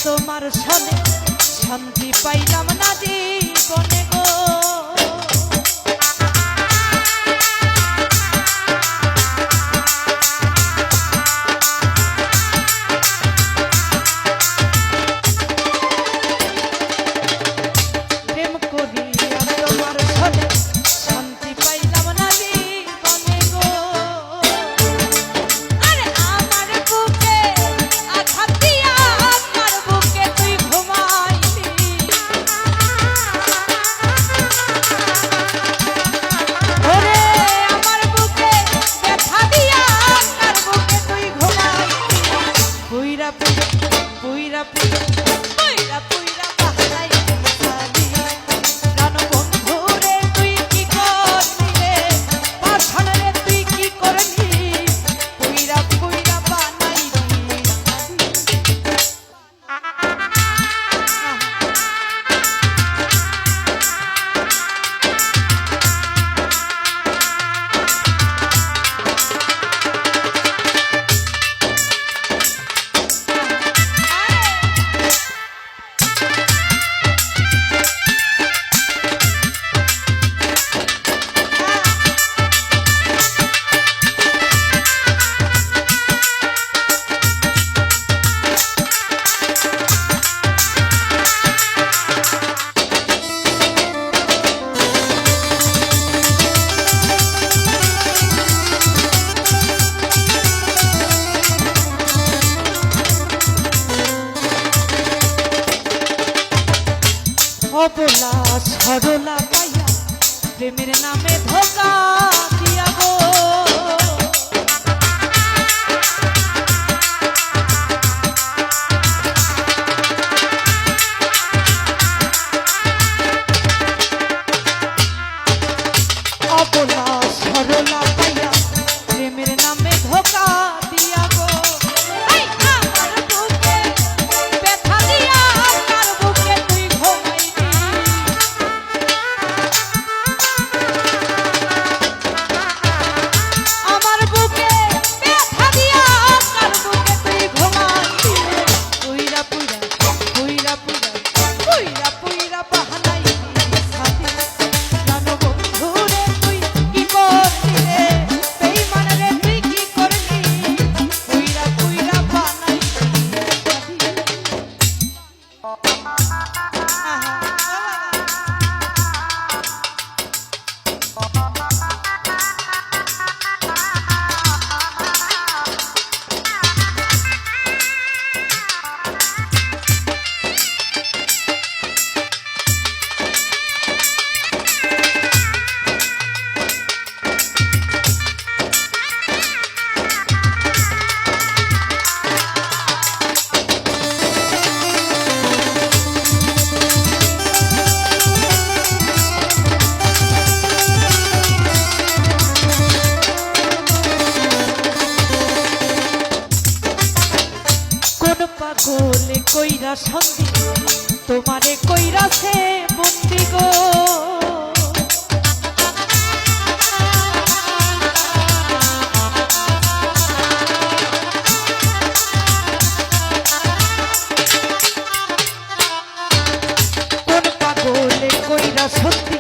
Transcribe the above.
তোমার সনে শান্তি পাইলাম না জীবনে গো। প্রেম করিয়া তোমার সনে শান্তি পাইলাম না জীবনে গো। আরে আমার বুকে আঘাত দিয়া আমার বুকে তুই ঘুমাইলি। ওরে আমার বুকে ব্যথা দিয়া আমার বুকে তুই ঘুমাইলি। পুইরা পুইরা পুইরা পুইরা পুইরা বাহারাইলি সারি। জানো বন্ধু রে তুই কি করলি রে, পাছান রে তুই কি করলি, পুইরা পুইরা বানাইলি অবলা সরলা পাইয়া প্রেমের নামে ধোকা দিয়া গো। অবলা সরলা পাইয়া প্রেমের নামে ধোকা দিয়া গো। এই আমার বুকে ব্যথা দিয়া আমার বুকে তুই ঘুমাইলি। আমার বুকে ব্যথা দিয়া আমার বুকে তুই ঘুমাইলি। পুইরা পুইরা পুইরা পুইরা পুইরা পুইরা বাহানাইলি সাথী। জানো বন্ধু রে তুই কি করলি রে, বেঈমান রে তুই কি করলি, পুইরা পুইরা বানাইলি কোন পাগলে কইরা সন্ধি তোমারে কইরাছে বন্দি গো। সত্যি